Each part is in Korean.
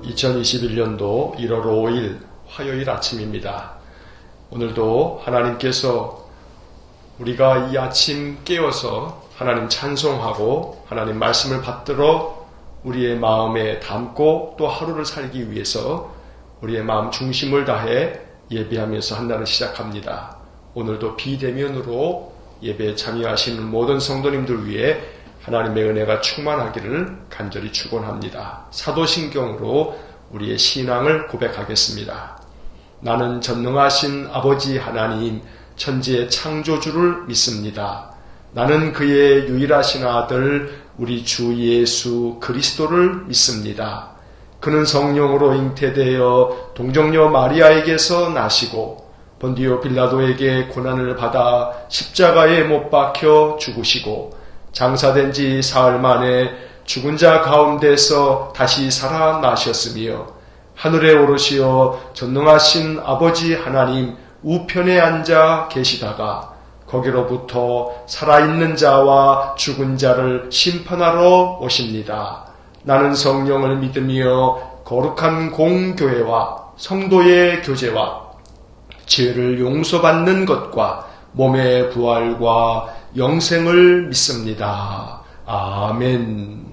2021년도 1월 5일 화요일 아침입니다. 오늘도 하나님께서 우리가 이 아침 깨어서 하나님 찬송하고 하나님 말씀을 받들어 우리의 마음에 담고 또 하루를 살기 위해서 우리의 마음 중심을 다해 예배하면서 한 날을 시작합니다. 오늘도 비대면으로 예배에 참여하시는 모든 성도님들 위해 하나님의 은혜가 충만하기를 간절히 축원합니다. 사도신경으로 우리의 신앙을 고백하겠습니다. 나는 전능하신 아버지 하나님 천지의 창조주를 믿습니다. 나는 그의 유일하신 아들 우리 주 예수 그리스도를 믿습니다. 그는 성령으로 잉태되어 동정녀 마리아에게서 나시고 본디오 빌라도에게 고난을 받아 십자가에 못 박혀 죽으시고 장사된 지 사흘 만에 죽은 자 가운데서 다시 살아나셨으며 하늘에 오르시어 전능하신 아버지 하나님 우편에 앉아 계시다가 거기로부터 살아있는 자와 죽은 자를 심판하러 오십니다. 나는 성령을 믿으며 거룩한 공교회와 성도의 교제와 죄를 용서받는 것과 몸의 부활과 영생을 믿습니다. 아멘.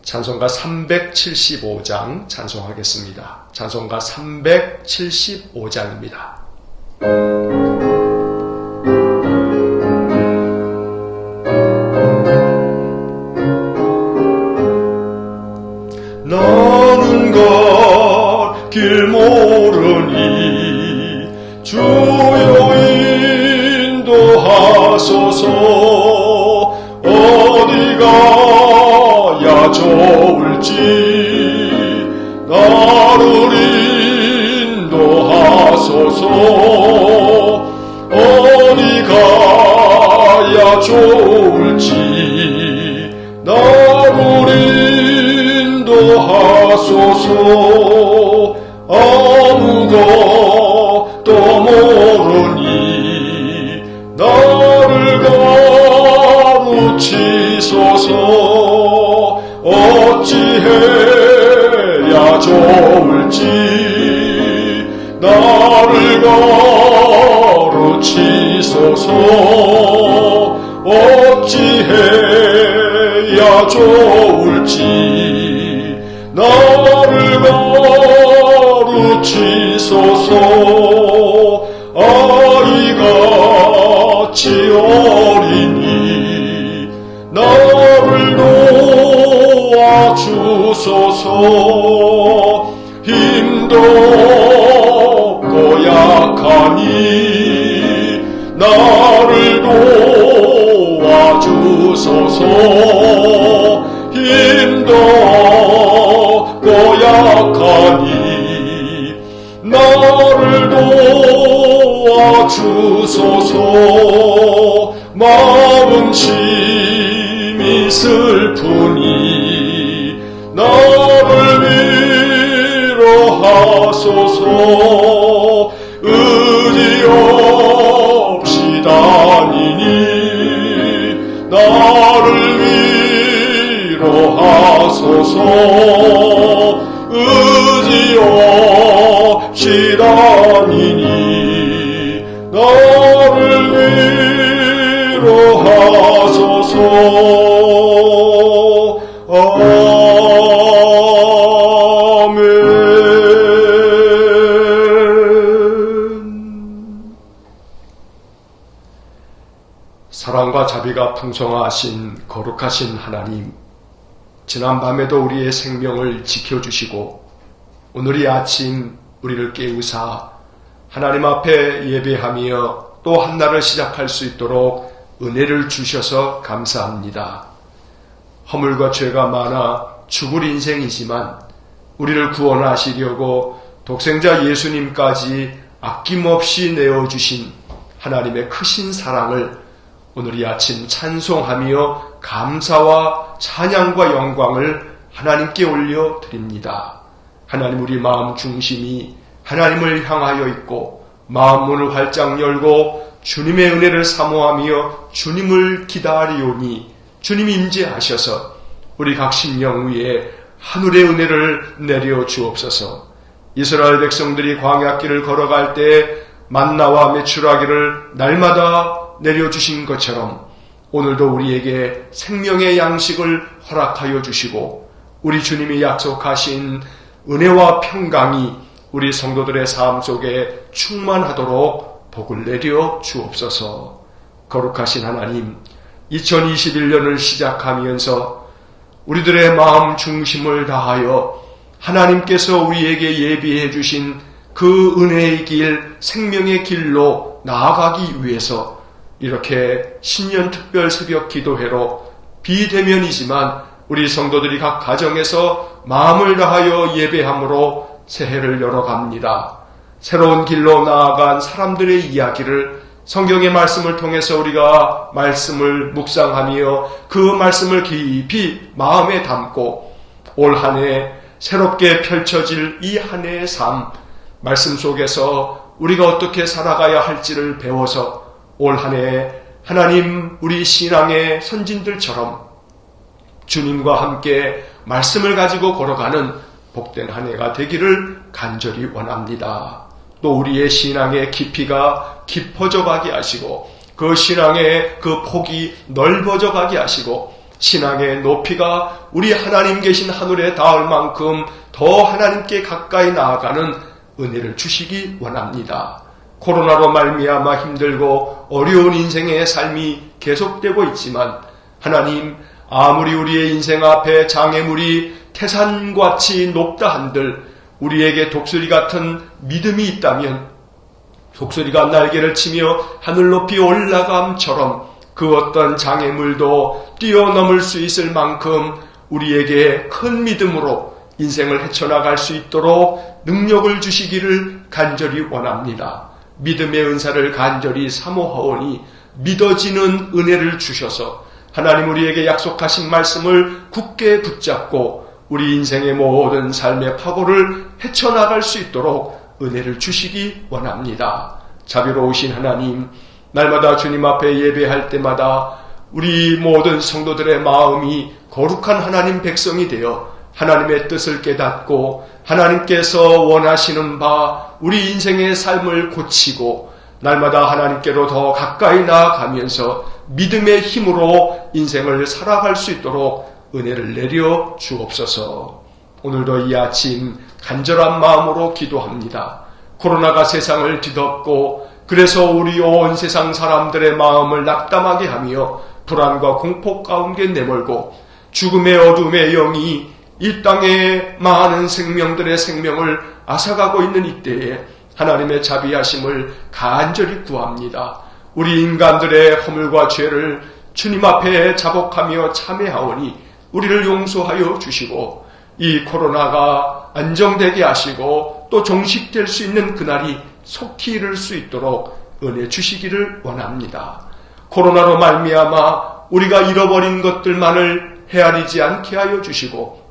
찬송가 375장 찬송하겠습니다. 찬송가 375장입니다. 나는 갈 길 모르니 주여 인도하소서. 어디 가야 좋을지 나를 인도하소서. 어디 가야 좋을지 나를 인도하소서. 아무것도 모르니 나를 가르치소서. 어찌해야 좋을지 나를 가르치소서. 어찌해야 좋을지 나를 가르치소서. 아이같이 어리니 나를 도와주소서. 힘도 없고 약하니 나를 도와주소서. 힘도 없고 약하니 나를 도와주소서. 마음 심히 슬프니 나를 위로하소서. 의지 없이 다니니 나를 위로하소서. 의지 없이 다니니 나를 위로하소서. 아멘. 사랑과 자비가 풍성하신 거룩하신 하나님, 지난밤에도 우리의 생명을 지켜주시고 오늘 이 아침 우리를 깨우사 하나님 앞에 예배하며 또 한 날을 시작할 수 있도록 은혜를 주셔서 감사합니다. 허물과 죄가 많아 죽을 인생이지만 우리를 구원하시려고 독생자 예수님까지 아낌없이 내어주신 하나님의 크신 사랑을 오늘 이 아침 찬송하며 감사와 찬양과 영광을 하나님께 올려드립니다. 하나님, 우리 마음 중심이 하나님을 향하여 있고 마음 문을 활짝 열고 주님의 은혜를 사모하며 주님을 기다리오니 주님이 임재하셔서 우리 각 심령 위에 하늘의 은혜를 내려 주옵소서. 이스라엘 백성들이 광야길을 걸어갈 때 만나와 메추라기를 날마다 내려주신 것처럼 오늘도 우리에게 생명의 양식을 허락하여 주시고 우리 주님이 약속하신 은혜와 평강이 우리 성도들의 삶 속에 충만하도록 복을 내려 주옵소서. 거룩하신 하나님, 2021년을 시작하면서 우리들의 마음 중심을 다하여 하나님께서 우리에게 예비해 주신 그 은혜의 길, 생명의 길로 나아가기 위해서 이렇게 신년 특별 새벽 기도회로 비대면이지만 우리 성도들이 각 가정에서 마음을 다하여 예배함으로 새해를 열어갑니다. 새로운 길로 나아간 사람들의 이야기를 성경의 말씀을 통해서 우리가 말씀을 묵상하며 그 말씀을 깊이 마음에 담고 올 한 해 새롭게 펼쳐질 이 한 해의 삶, 말씀 속에서 우리가 어떻게 살아가야 할지를 배워서 올 한 해 하나님 우리 신앙의 선진들처럼 주님과 함께 말씀을 가지고 걸어가는 복된 한 해가 되기를 간절히 원합니다. 또 우리의 신앙의 깊이가 깊어져 가게 하시고 그 신앙의 그 폭이 넓어져 가게 하시고 신앙의 높이가 우리 하나님 계신 하늘에 닿을 만큼 더 하나님께 가까이 나아가는 은혜를 주시기 원합니다. 코로나로 말미암아 힘들고 어려운 인생의 삶이 계속되고 있지만 하나님 아무리 우리의 인생 앞에 장애물이 태산같이 높다 한들 우리에게 독수리 같은 믿음이 있다면 독수리가 날개를 치며 하늘 높이 올라감처럼 그 어떤 장애물도 뛰어넘을 수 있을 만큼 우리에게 큰 믿음으로 인생을 헤쳐나갈 수 있도록 능력을 주시기를 간절히 원합니다. 믿음의 은사를 간절히 사모하오니 믿어지는 은혜를 주셔서 하나님 우리에게 약속하신 말씀을 굳게 붙잡고 우리 인생의 모든 삶의 파고를 헤쳐나갈 수 있도록 은혜를 주시기 원합니다. 자비로우신 하나님, 날마다 주님 앞에 예배할 때마다 우리 모든 성도들의 마음이 거룩한 하나님 백성이 되어 하나님의 뜻을 깨닫고 하나님께서 원하시는 바 우리 인생의 삶을 고치고 날마다 하나님께로 더 가까이 나아가면서 믿음의 힘으로 인생을 살아갈 수 있도록 은혜를 내려 주옵소서. 오늘도 이 아침 간절한 마음으로 기도합니다. 코로나가 세상을 뒤덮고 그래서 우리 온 세상 사람들의 마음을 낙담하게 하며 불안과 공포 가운데 내몰고 죽음의 어둠의 영이 이 땅의 많은 생명들의 생명을 앗아가고 있는 이때에 하나님의 자비하심을 간절히 구합니다. 우리 인간들의 허물과 죄를 주님 앞에 자복하며 참회하오니 우리를 용서하여 주시고 이 코로나가 안정되게 하시고 또 종식될 수 있는 그날이 속히 이를 수 있도록 은혜 주시기를 원합니다. 코로나로 말미암아 우리가 잃어버린 것들만을 헤아리지 않게 하여 주시고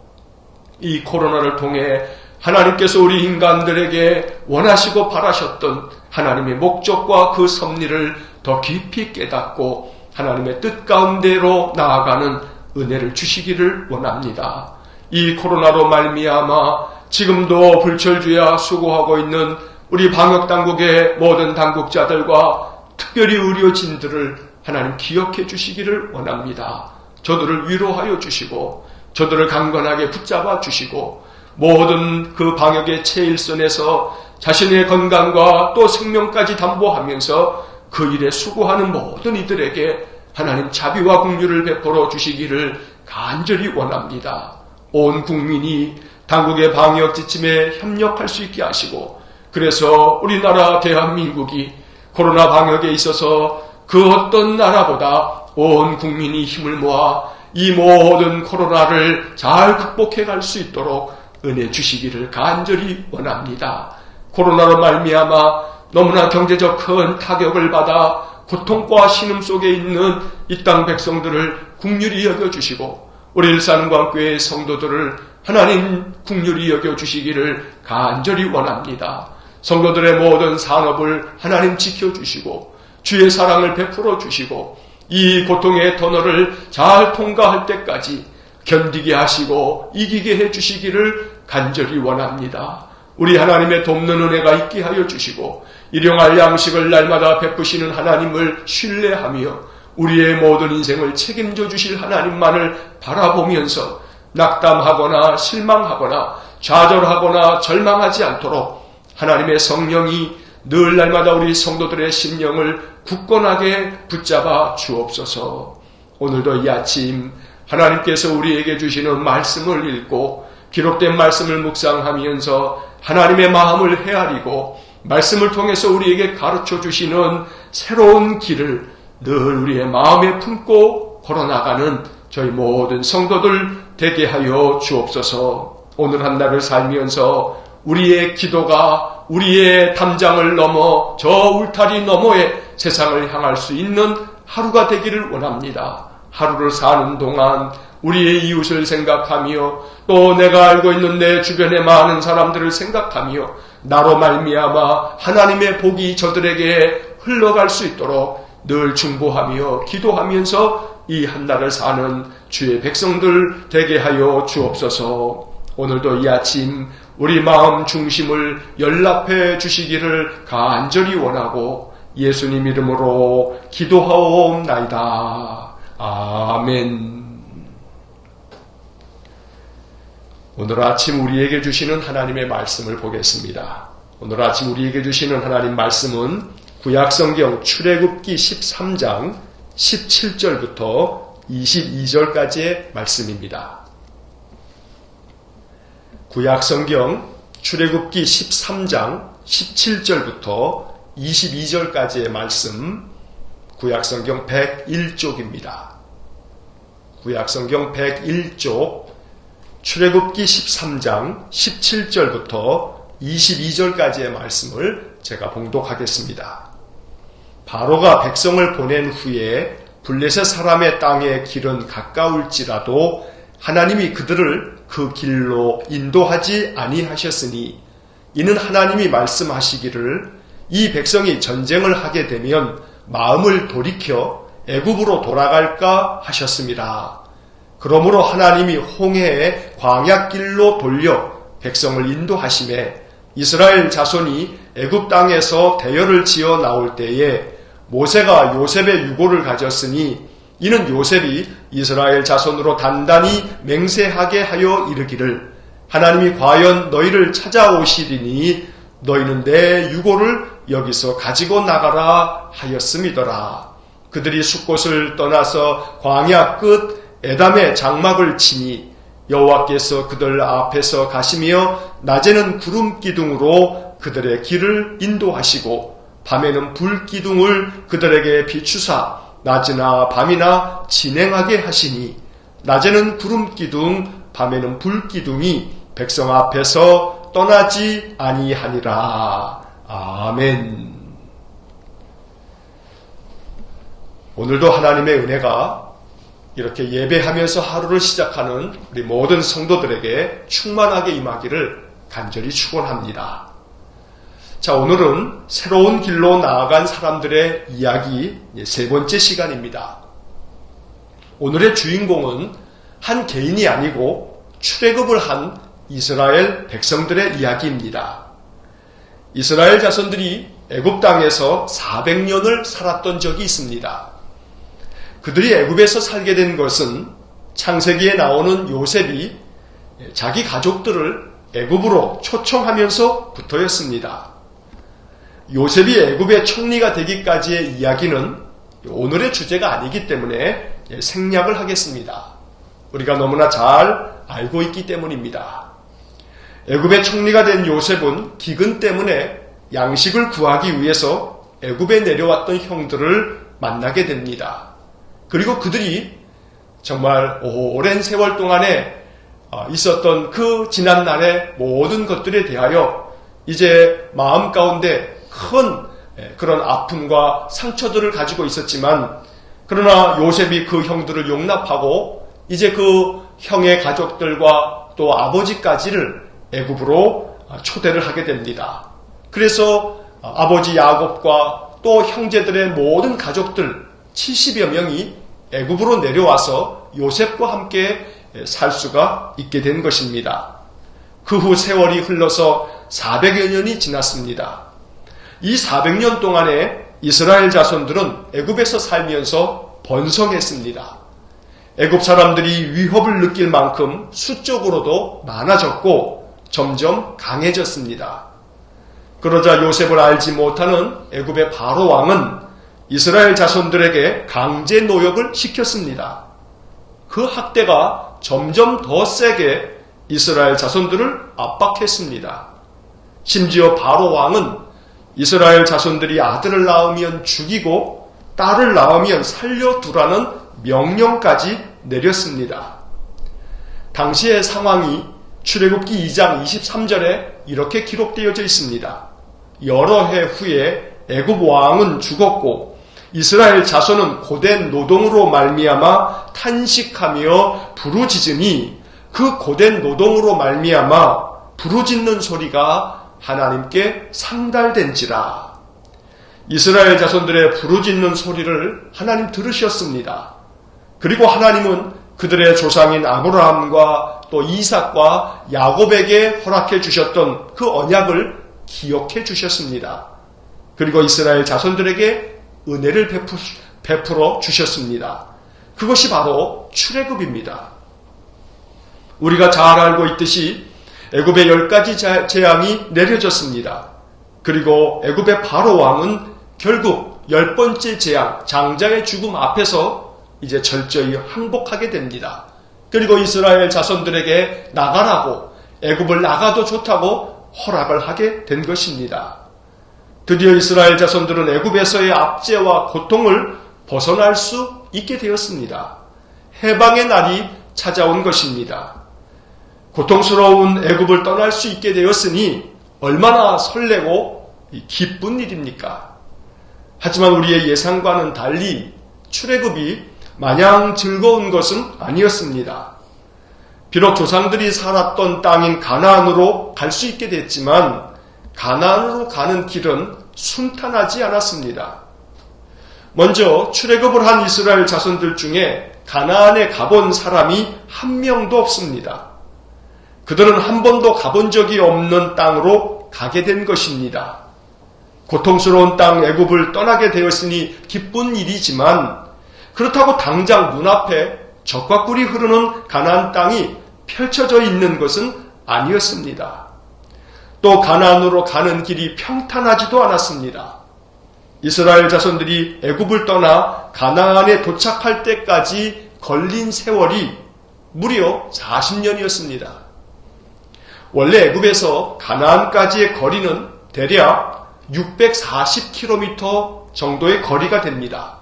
이 코로나를 통해 하나님께서 우리 인간들에게 원하시고 바라셨던 하나님의 목적과 그 섭리를 더 깊이 깨닫고 하나님의 뜻 가운데로 나아가는 은혜를 주시기를 원합니다. 이 코로나로 말미암아 지금도 불철주야 수고하고 있는 우리 방역당국의 모든 당국자들과 특별히 의료진들을 하나님 기억해 주시기를 원합니다. 저들을 위로하여 주시고 저들을 강건하게 붙잡아 주시고 모든 그 방역의 최일선에서 자신의 건강과 또 생명까지 담보하면서 그 일에 수고하는 모든 이들에게 하나님 자비와 긍휼을 베풀어 주시기를 간절히 원합니다. 온 국민이 당국의 방역 지침에 협력할 수 있게 하시고 그래서 우리나라 대한민국이 코로나 방역에 있어서 그 어떤 나라보다 온 국민이 힘을 모아 이 모든 코로나를 잘 극복해 갈 수 있도록 은혜 주시기를 간절히 원합니다. 코로나로 말미암아 너무나 경제적 큰 타격을 받아 고통과 신음 속에 있는 이 땅 백성들을 긍휼히 여겨주시고 우리 일산광교회 성도들을 하나님 긍휼히 여겨주시기를 간절히 원합니다. 성도들의 모든 산업을 하나님 지켜주시고 주의 사랑을 베풀어 주시고 이 고통의 터널을 잘 통과할 때까지 견디게 하시고 이기게 해주시기를 간절히 원합니다. 우리 하나님의 돕는 은혜가 있게 하여 주시고 일용할 양식을 날마다 베푸시는 하나님을 신뢰하며 우리의 모든 인생을 책임져 주실 하나님만을 바라보면서 낙담하거나 실망하거나 좌절하거나 절망하지 않도록 하나님의 성령이 늘 날마다 우리 성도들의 심령을 굳건하게 붙잡아 주옵소서. 오늘도 이 아침 하나님께서 우리에게 주시는 말씀을 읽고 기록된 말씀을 묵상하면서 하나님의 마음을 헤아리고 말씀을 통해서 우리에게 가르쳐 주시는 새로운 길을 늘 우리의 마음에 품고 걸어나가는 저희 모든 성도들 되게 하여 주옵소서. 오늘 한 날을 살면서 우리의 기도가 우리의 담장을 넘어 저 울타리 너머의 세상을 향할 수 있는 하루가 되기를 원합니다. 하루를 사는 동안 우리의 이웃을 생각하며 또 내가 알고 있는 내 주변의 많은 사람들을 생각하며 나로 말미암아 하나님의 복이 저들에게 흘러갈 수 있도록 늘 중보하며 기도하면서 이 한날을 사는 주의 백성들 되게 하여 주옵소서. 오늘도 이 아침 우리 마음 중심을 연락해 주시기를 간절히 원하고 예수님 이름으로 기도하옵나이다. 아멘. 오늘 아침 우리에게 주시는 하나님의 말씀을 보겠습니다. 오늘 아침 우리에게 주시는 하나님 말씀은 구약성경 출애굽기 13장 17절부터 22절까지의 말씀입니다. 구약성경 출애굽기 13장 17절부터 22절까지의 말씀, 구약성경 101쪽입니다. 구약성경 101쪽 출애굽기 13장 17절부터 22절까지의 말씀을 제가 봉독하겠습니다. 바로가 백성을 보낸 후에 블레셋 사람의 땅의 길은 가까울지라도 하나님이 그들을 그 길로 인도하지 아니하셨으니 이는 하나님이 말씀하시기를 이 백성이 전쟁을 하게 되면 마음을 돌이켜 애굽으로 돌아갈까 하셨습니다. 그러므로 하나님이 홍해의 광야길로 돌려 백성을 인도하심에 이스라엘 자손이 애굽 땅에서 대열을 지어 나올 때에 모세가 요셉의 유고를 가졌으니 이는 요셉이 이스라엘 자손으로 단단히 맹세하게 하여 이르기를 하나님이 과연 너희를 찾아오시리니 너희는 내 유고를 여기서 가지고 나가라 하였음이더라. 그들이 숫곳을 떠나서 광야 끝 에담의 장막을 치니 여호와께서 그들 앞에서 가시며 낮에는 구름 기둥으로 그들의 길을 인도하시고 밤에는 불 기둥을 그들에게 비추사 낮이나 밤이나 진행하게 하시니 낮에는 구름 기둥 밤에는 불 기둥이 백성 앞에서 떠나지 아니하니라. 아멘. 오늘도 하나님의 은혜가 이렇게 예배하면서 하루를 시작하는 우리 모든 성도들에게 충만하게 임하기를 간절히 축원합니다. 자, 오늘은 새로운 길로 나아간 사람들의 이야기 세 번째 시간입니다. 오늘의 주인공은 한 개인이 아니고 출애굽을 한 이스라엘 백성들의 이야기입니다. 이스라엘 자손들이 애굽 땅에서 400년을 살았던 적이 있습니다. 그들이 애굽에서 살게 된 것은 창세기에 나오는 요셉이 자기 가족들을 애굽으로 초청하면서부터였습니다. 요셉이 애굽의 총리가 되기까지의 이야기는 오늘의 주제가 아니기 때문에 생략을 하겠습니다. 우리가 너무나 잘 알고 있기 때문입니다. 애굽의 총리가 된 요셉은 기근 때문에 양식을 구하기 위해서 애굽에 내려왔던 형들을 만나게 됩니다. 그리고 그들이 정말 오랜 세월 동안에 있었던 그 지난날의 모든 것들에 대하여 이제 마음 가운데 큰 그런 아픔과 상처들을 가지고 있었지만 그러나 요셉이 그 형들을 용납하고 이제 그 형의 가족들과 또 아버지까지를 애굽으로 초대를 하게 됩니다. 그래서 아버지 야곱과 또 형제들의 모든 가족들 70여 명이 애굽으로 내려와서 요셉과 함께 살 수가 있게 된 것입니다. 그 후 세월이 흘러서 400여 년이 지났습니다. 이 400년 동안에 이스라엘 자손들은 애굽에서 살면서 번성했습니다. 애굽 사람들이 위협을 느낄 만큼 수적으로도 많아졌고 점점 강해졌습니다. 그러자 요셉을 알지 못하는 애굽의 바로 왕은 이스라엘 자손들에게 강제 노역을 시켰습니다. 그 학대가 점점 더 세게 이스라엘 자손들을 압박했습니다. 심지어 바로 왕은 이스라엘 자손들이 아들을 낳으면 죽이고 딸을 낳으면 살려두라는 명령까지 내렸습니다. 당시의 상황이 출애굽기 2장 23절에 이렇게 기록되어져 있습니다. 여러 해 후에 애굽 왕은 죽었고 이스라엘 자손은 고된 노동으로 말미암아 탄식하며 부르짖으니 그 고된 노동으로 말미암아 부르짖는 소리가 하나님께 상달된지라. 이스라엘 자손들의 부르짖는 소리를 하나님 들으셨습니다. 그리고 하나님은 그들의 조상인 아브라함과 또 이삭과 야곱에게 허락해 주셨던 그 언약을 기억해 주셨습니다. 그리고 이스라엘 자손들에게 은혜를 베풀어 주셨습니다. 그것이 바로 출애굽입니다. 우리가 잘 알고 있듯이 애굽의 10가지 재앙이 내려졌습니다. 그리고 애굽의 바로 왕은 결국 10번째 재앙, 장자의 죽음 앞에서 이제 철저히 항복하게 됩니다. 그리고 이스라엘 자손들에게 나가라고, 애굽을 나가도 좋다고 허락을 하게 된 것입니다. 드디어 이스라엘 자손들은 애굽에서의 압제와 고통을 벗어날 수 있게 되었습니다. 해방의 날이 찾아온 것입니다. 고통스러운 애굽을 떠날 수 있게 되었으니 얼마나 설레고 기쁜 일입니까? 하지만 우리의 예상과는 달리 출애굽이 마냥 즐거운 것은 아니었습니다. 비록 조상들이 살았던 땅인 가나안으로 갈 수 있게 됐지만 가나안으로 가는 길은 순탄하지 않았습니다. 먼저 출애굽을 한 이스라엘 자손들 중에 가나안에 가본 사람이 한 명도 없습니다. 그들은 한 번도 가본 적이 없는 땅으로 가게 된 것입니다. 고통스러운 땅 애굽을 떠나게 되었으니 기쁜 일이지만 그렇다고 당장 눈앞에 젖과 꿀이 흐르는 가나안 땅이 펼쳐져 있는 것은 아니었습니다. 또 가나안으로 가는 길이 평탄하지도 않았습니다. 이스라엘 자손들이 애굽을 떠나 가나안에 도착할 때까지 걸린 세월이 무려 40년이었습니다. 원래 애굽에서 가나안까지의 거리는 대략 640km 정도의 거리가 됩니다.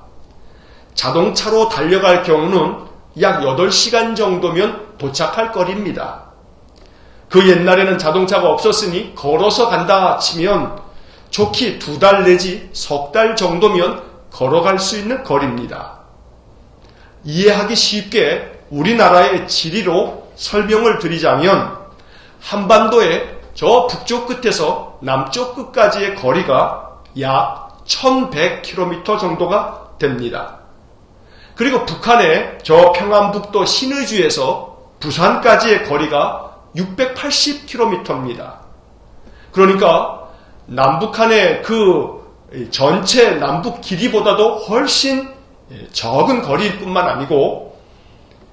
자동차로 달려갈 경우는 약 8시간 정도면 도착할 거리입니다. 그 옛날에는 자동차가 없었으니 걸어서 간다 치면 좋게 2달 내지 석 달 정도면 걸어갈 수 있는 거리입니다. 이해하기 쉽게 우리나라의 지리로 설명을 드리자면 한반도의 저 북쪽 끝에서 남쪽 끝까지의 거리가 약 1100km 정도가 됩니다. 그리고 북한의 저 평안북도 신의주에서 부산까지의 거리가 680km입니다. 그러니까 남북한의 그 전체 남북 길이보다도 훨씬 적은 거리일 뿐만 아니고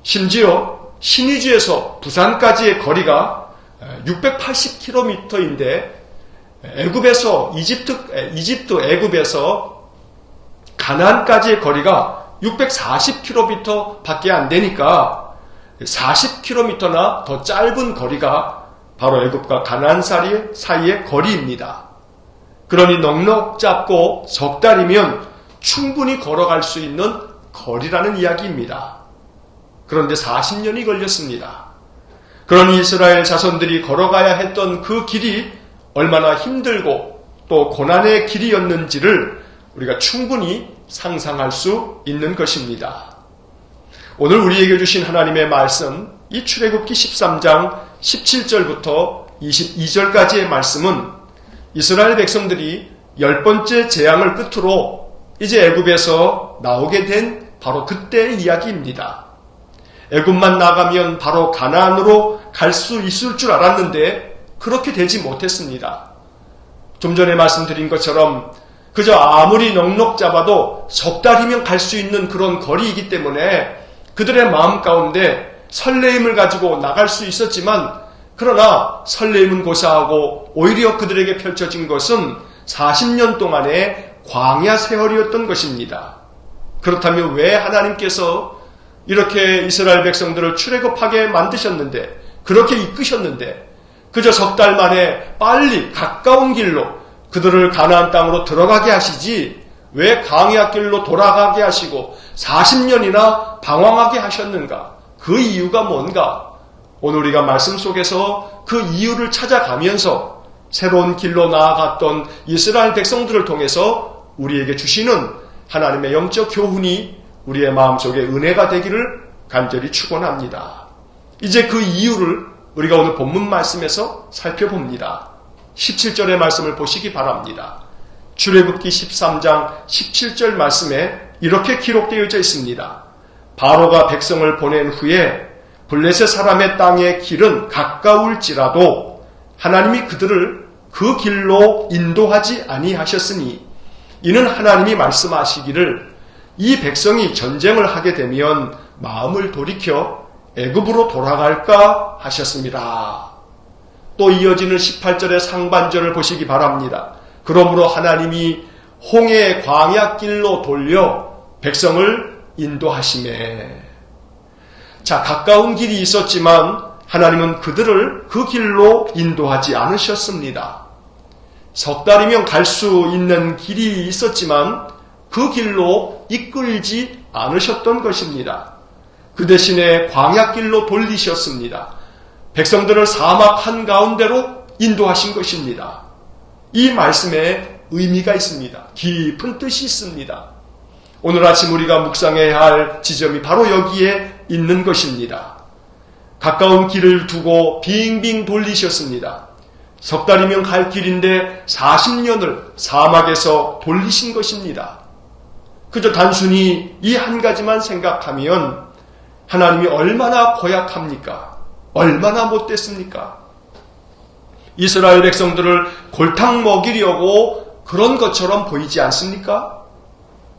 심지어 신의주에서 부산까지의 거리가 680km인데 애굽에서 이집트 애굽에서 가나안까지의 거리가 640km 밖에 안 되니까 40km나 더 짧은 거리가 바로 애굽과 가나안 사이의 거리입니다. 그러니 넉넉 잡고 석 달이면 충분히 걸어갈 수 있는 거리라는 이야기입니다. 그런데 40년이 걸렸습니다. 그러니 이스라엘 자손들이 걸어가야 했던 그 길이 얼마나 힘들고 또 고난의 길이었는지를 우리가 충분히 상상할 수 있는 것입니다. 오늘 우리에게 주신 하나님의 말씀, 이 출애굽기 13장 17절부터 22절까지의 말씀은 이스라엘 백성들이 10번째 재앙을 끝으로 이제 애굽에서 나오게 된 바로 그때의 이야기입니다. 애굽만 나가면 바로 가나안으로 갈 수 있을 줄 알았는데 그렇게 되지 못했습니다. 좀 전에 말씀드린 것처럼 그저 아무리 넉넉 잡아도 석 달이면 갈 수 있는 그런 거리이기 때문에 그들의 마음 가운데 설레임을 가지고 나갈 수 있었지만, 그러나 설레임은 고사하고 오히려 그들에게 펼쳐진 것은 40년 동안의 광야 세월이었던 것입니다. 그렇다면 왜 하나님께서 이렇게 이스라엘 백성들을 출애굽하게 만드셨는데, 그렇게 이끄셨는데 그저 석 달 만에 빨리 가까운 길로 그들을 가나안 땅으로 들어가게 하시지 왜 광야 길로 돌아가게 하시고 40년이나 방황하게 하셨는가? 그 이유가 뭔가? 오늘 우리가 말씀 속에서 그 이유를 찾아가면서 새로운 길로 나아갔던 이스라엘 백성들을 통해서 우리에게 주시는 하나님의 영적 교훈이 우리의 마음속에 은혜가 되기를 간절히 축원합니다. 이제 그 이유를 우리가 오늘 본문 말씀에서 살펴봅니다. 17절의 말씀을 보시기 바랍니다. 출애굽기 13장 17절 말씀에 이렇게 기록되어 있습니다. 바로가 백성을 보낸 후에 블레셋 사람의 땅의 길은 가까울지라도 하나님이 그들을 그 길로 인도하지 아니하셨으니, 이는 하나님이 말씀하시기를 이 백성이 전쟁을 하게 되면 마음을 돌이켜 애굽으로 돌아갈까 하셨습니다. 또 이어지는 18절의 상반절을 보시기 바랍니다. 그러므로 하나님이 홍해의 광야길로 돌려 백성을 인도하시매. 자, 가까운 길이 있었지만 하나님은 그들을 그 길로 인도하지 않으셨습니다. 석 달이면 갈 수 있는 길이 있었지만 그 길로 이끌지 않으셨던 것입니다. 그 대신에 광야길로 돌리셨습니다. 백성들을 사막 한가운데로 인도하신 것입니다. 이 말씀에 의미가 있습니다. 깊은 뜻이 있습니다. 오늘 아침 우리가 묵상해야 할 지점이 바로 여기에 있는 것입니다. 가까운 길을 두고 빙빙 돌리셨습니다. 석 달이면 갈 길인데 40년을 사막에서 돌리신 것입니다. 그저 단순히 이 한 가지만 생각하면 하나님이 얼마나 고약합니까? 얼마나 못됐습니까? 이스라엘 백성들을 골탕 먹이려고 그런 것처럼 보이지 않습니까?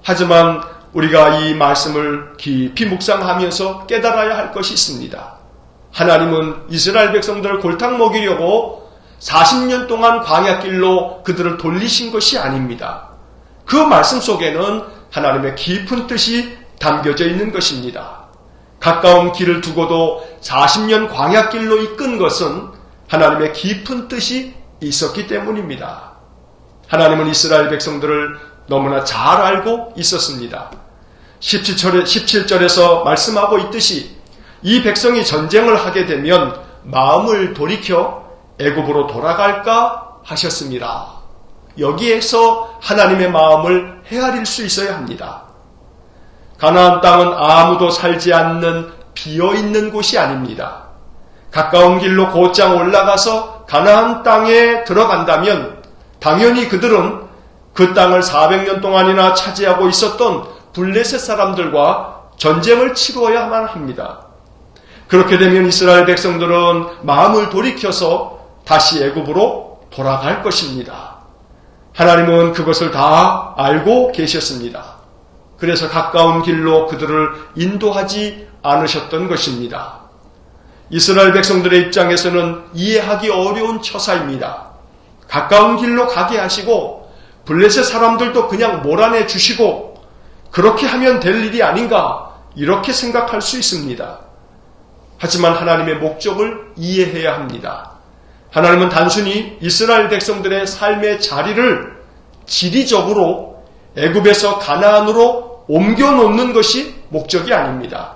하지만 우리가 이 말씀을 깊이 묵상하면서 깨달아야 할 것이 있습니다. 하나님은 이스라엘 백성들을 골탕 먹이려고 40년 동안 광야길로 그들을 돌리신 것이 아닙니다. 그 말씀 속에는 하나님의 깊은 뜻이 담겨져 있는 것입니다. 가까운 길을 두고도 40년 광야길로 이끈 것은 하나님의 깊은 뜻이 있었기 때문입니다. 하나님은 이스라엘 백성들을 너무나 잘 알고 있었습니다. 17절에서 말씀하고 있듯이 이 백성이 전쟁을 하게 되면 마음을 돌이켜 애굽으로 돌아갈까 하셨습니다. 여기에서 하나님의 마음을 헤아릴 수 있어야 합니다. 가나안 땅은 아무도 살지 않는 비어있는 곳이 아닙니다. 가까운 길로 곧장 올라가서 가나안 땅에 들어간다면 당연히 그들은 그 땅을 400년 동안이나 차지하고 있었던 블레셋 사람들과 전쟁을 치루어야만 합니다. 그렇게 되면 이스라엘 백성들은 마음을 돌이켜서 다시 애굽으로 돌아갈 것입니다. 하나님은 그것을 다 알고 계셨습니다. 그래서 가까운 길로 그들을 인도하지 않으셨던 것입니다. 이스라엘 백성들의 입장에서는 이해하기 어려운 처사입니다. 가까운 길로 가게 하시고 블레셋 사람들도 그냥 몰아내 주시고 그렇게 하면 될 일이 아닌가, 이렇게 생각할 수 있습니다. 하지만 하나님의 목적을 이해해야 합니다. 하나님은 단순히 이스라엘 백성들의 삶의 자리를 지리적으로 애굽에서 가나안으로 옮겨놓는 것이 목적이 아닙니다.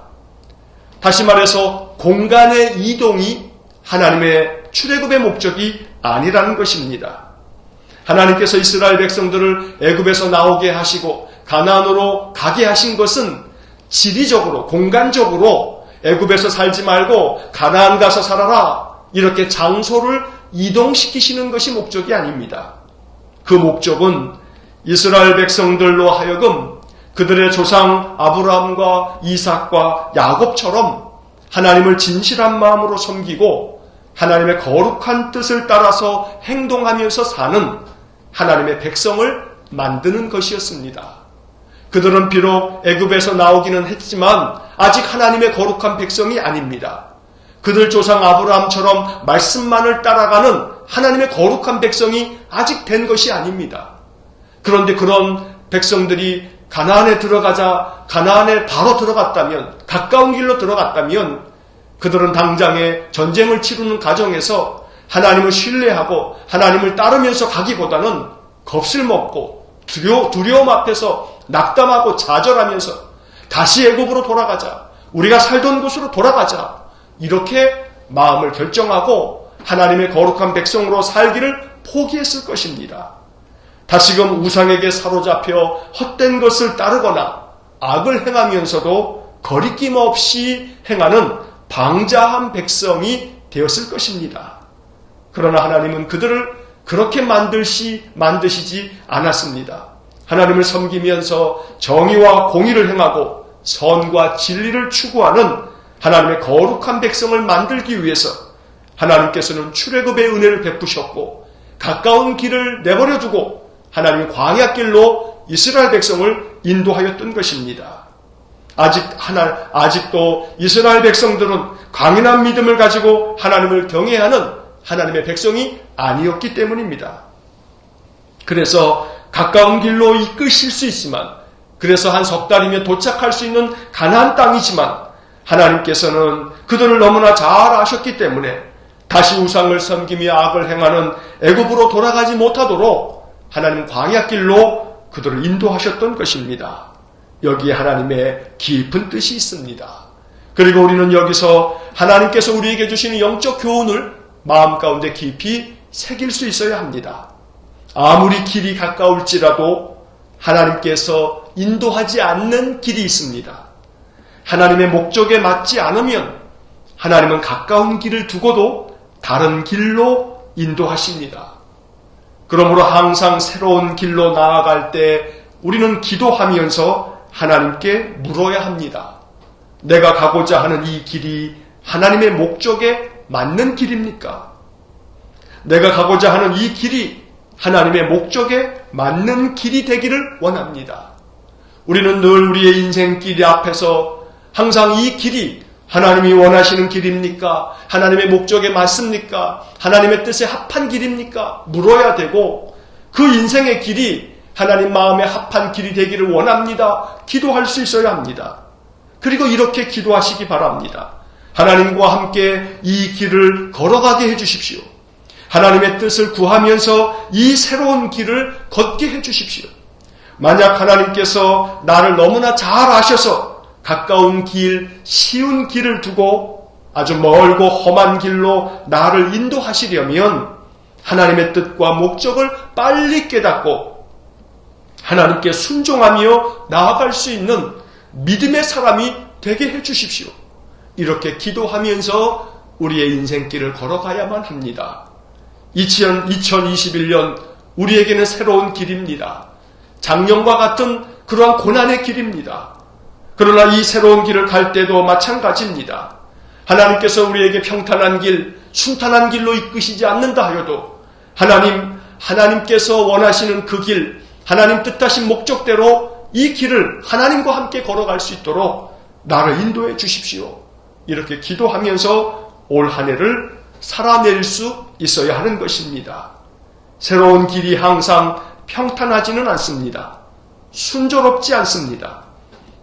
다시 말해서 공간의 이동이 하나님의 출애굽의 목적이 아니라는 것입니다. 하나님께서 이스라엘 백성들을 애굽에서 나오게 하시고 가나안으로 가게 하신 것은 지리적으로, 공간적으로 애굽에서 살지 말고 가나안 가서 살아라, 이렇게 장소를 이동시키시는 것이 목적이 아닙니다. 그 목적은 이스라엘 백성들로 하여금 그들의 조상 아브라함과 이삭과 야곱처럼 하나님을 진실한 마음으로 섬기고 하나님의 거룩한 뜻을 따라서 행동하면서 사는 하나님의 백성을 만드는 것이었습니다. 그들은 비록 애굽에서 나오기는 했지만 아직 하나님의 거룩한 백성이 아닙니다. 그들 조상 아브라함처럼 말씀만을 따라가는 하나님의 거룩한 백성이 아직 된 것이 아닙니다. 그런데 그런 백성들이 가나안에 바로 들어갔다면, 가까운 길로 들어갔다면 그들은 당장에 전쟁을 치르는 과정에서 하나님을 신뢰하고 하나님을 따르면서 가기보다는 겁을 먹고 두려움 앞에서 낙담하고 좌절하면서 다시 애굽으로 돌아가자, 우리가 살던 곳으로 돌아가자, 이렇게 마음을 결정하고 하나님의 거룩한 백성으로 살기를 포기했을 것입니다. 다시금 우상에게 사로잡혀 헛된 것을 따르거나 악을 행하면서도 거리낌 없이 행하는 방자한 백성이 되었을 것입니다. 그러나 하나님은 그들을 그렇게 만드시지 않았습니다. 하나님을 섬기면서 정의와 공의를 행하고 선과 진리를 추구하는 하나님의 거룩한 백성을 만들기 위해서 하나님께서는 출애굽의 은혜를 베푸셨고 가까운 길을 내버려두고 하나님의 광야길로 이스라엘 백성을 인도하였던 것입니다. 아직도 이스라엘 백성들은 강인한 믿음을 가지고 하나님을 경외하는 하나님의 백성이 아니었기 때문입니다. 그래서 가까운 길로 이끄실 수 있지만, 그래서 한 석 달이면 도착할 수 있는 가나안 땅이지만 하나님께서는 그들을 너무나 잘 아셨기 때문에 다시 우상을 섬기며 악을 행하는 애굽으로 돌아가지 못하도록 하나님 광야길로 그들을 인도하셨던 것입니다. 여기에 하나님의 깊은 뜻이 있습니다. 그리고 우리는 여기서 하나님께서 우리에게 주시는 영적 교훈을 마음 가운데 깊이 새길 수 있어야 합니다. 아무리 길이 가까울지라도 하나님께서 인도하지 않는 길이 있습니다. 하나님의 목적에 맞지 않으면 하나님은 가까운 길을 두고도 다른 길로 인도하십니다. 그러므로 항상 새로운 길로 나아갈 때 우리는 기도하면서 하나님께 물어야 합니다. 내가 가고자 하는 이 길이 하나님의 목적에 맞는 길입니까? 내가 가고자 하는 이 길이 하나님의 목적에 맞는 길이 되기를 원합니다. 우리는 늘 우리의 인생길 앞에서 항상 이 길이 하나님이 원하시는 길입니까? 하나님의 목적에 맞습니까? 하나님의 뜻에 합한 길입니까? 물어야 되고, 그 인생의 길이 하나님 마음에 합한 길이 되기를 원합니다. 기도할 수 있어야 합니다. 그리고 이렇게 기도하시기 바랍니다. 하나님과 함께 이 길을 걸어가게 해주십시오. 하나님의 뜻을 구하면서 이 새로운 길을 걷게 해주십시오. 만약 하나님께서 나를 너무나 잘 아셔서 가까운 길, 쉬운 길을 두고 아주 멀고 험한 길로 나를 인도하시려면 하나님의 뜻과 목적을 빨리 깨닫고 하나님께 순종하며 나아갈 수 있는 믿음의 사람이 되게 해주십시오. 이렇게 기도하면서 우리의 인생길을 걸어가야만 합니다. 2021년 우리에게는 새로운 길입니다. 작년과 같은 그러한 고난의 길입니다. 그러나 이 새로운 길을 갈 때도 마찬가지입니다. 하나님께서 우리에게 평탄한 길, 순탄한 길로 이끄시지 않는다 하여도 하나님께서 원하시는 그 길, 하나님 뜻하신 목적대로 이 길을 하나님과 함께 걸어갈 수 있도록 나를 인도해 주십시오. 이렇게 기도하면서 올 한 해를 살아낼 수 있어야 하는 것입니다. 새로운 길이 항상 평탄하지는 않습니다. 순조롭지 않습니다.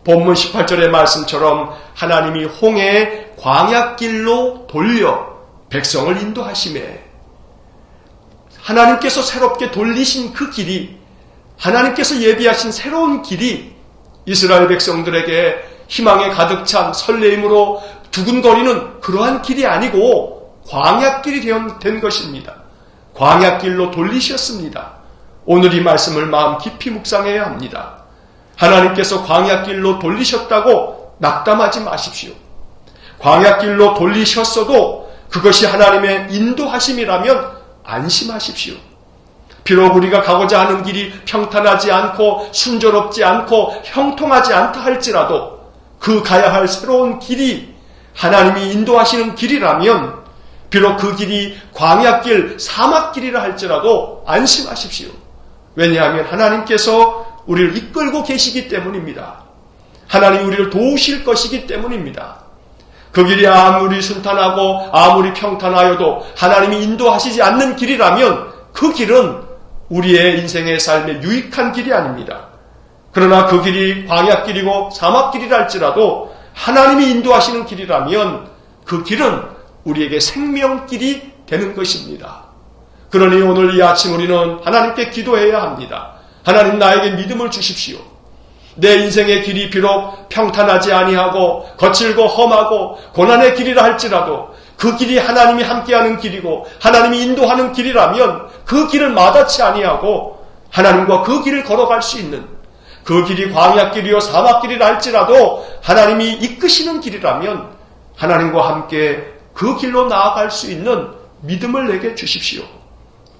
본문 18절의 말씀처럼 하나님이 홍해의 광야길로 돌려 백성을 인도하시매, 하나님께서 새롭게 돌리신 그 길이, 하나님께서 예비하신 새로운 길이 이스라엘 백성들에게 희망에 가득 찬 설레임으로 두근거리는 그러한 길이 아니고 광야길이 된 것입니다. 광야길로 돌리셨습니다. 오늘 이 말씀을 마음 깊이 묵상해야 합니다. 하나님께서 광야길로 돌리셨다고 낙담하지 마십시오. 광야길로 돌리셨어도 그것이 하나님의 인도하심이라면 안심하십시오. 비록 우리가 가고자 하는 길이 평탄하지 않고 순조롭지 않고 형통하지 않다 할지라도 그 가야 할 새로운 길이 하나님이 인도하시는 길이라면 비록 그 길이 광야길, 사막길이라 할지라도 안심하십시오. 왜냐하면 하나님께서 우리를 이끌고 계시기 때문입니다. 하나님이 우리를 도우실 것이기 때문입니다. 그 길이 아무리 순탄하고 아무리 평탄하여도 하나님이 인도하시지 않는 길이라면 그 길은 우리의 인생의 삶에 유익한 길이 아닙니다. 그러나 그 길이 광야길이고 사막길이라 할지라도 하나님이 인도하시는 길이라면 그 길은 우리에게 생명길이 되는 것입니다. 그러니 오늘 이 아침 우리는 하나님께 기도해야 합니다. 하나님, 나에게 믿음을 주십시오. 내 인생의 길이 비록 평탄하지 아니하고 거칠고 험하고 고난의 길이라 할지라도 그 길이 하나님이 함께하는 길이고 하나님이 인도하는 길이라면 그 길을 마다치 아니하고 하나님과 그 길을 걸어갈 수 있는, 그 길이 광야길이요 사막길이라 할지라도 하나님이 이끄시는 길이라면 하나님과 함께 그 길로 나아갈 수 있는 믿음을 내게 주십시오.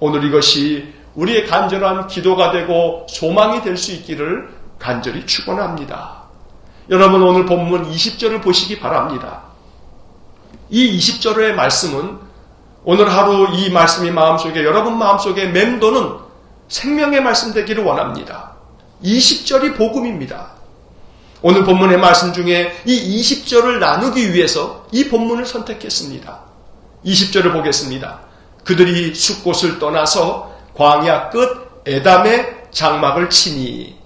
오늘 이것이 우리의 간절한 기도가 되고 소망이 될 수 있기를 간절히 축원합니다. 여러분, 오늘 본문 20절을 보시기 바랍니다. 이 20절의 말씀은 오늘 하루 이 말씀이 마음속에, 여러분 마음속에 맴도는 생명의 말씀 되기를 원합니다. 20절이 복음입니다. 오늘 본문의 말씀 중에 이 20절을 나누기 위해서 이 본문을 선택했습니다. 20절을 보겠습니다. 그들이 숫곳을 떠나서 광야 끝 에담의 장막을 치니.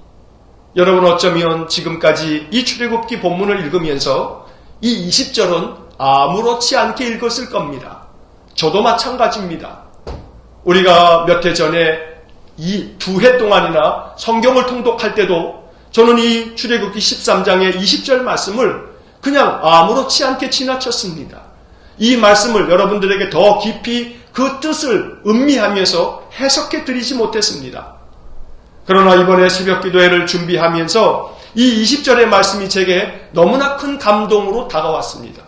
여러분, 어쩌면 지금까지 이 출애굽기 본문을 읽으면서 이 20절은 아무렇지 않게 읽었을 겁니다. 저도 마찬가지입니다. 우리가 몇 해 전에 이 2해 동안이나 성경을 통독할 때도 저는 이 출애굽기 13장의 20절 말씀을 그냥 아무렇지 않게 지나쳤습니다. 이 말씀을 여러분들에게 더 깊이 그 뜻을 음미하면서 해석해 드리지 못했습니다. 그러나 이번에 새벽 기도회를 준비하면서 이 20절의 말씀이 제게 너무나 큰 감동으로 다가왔습니다.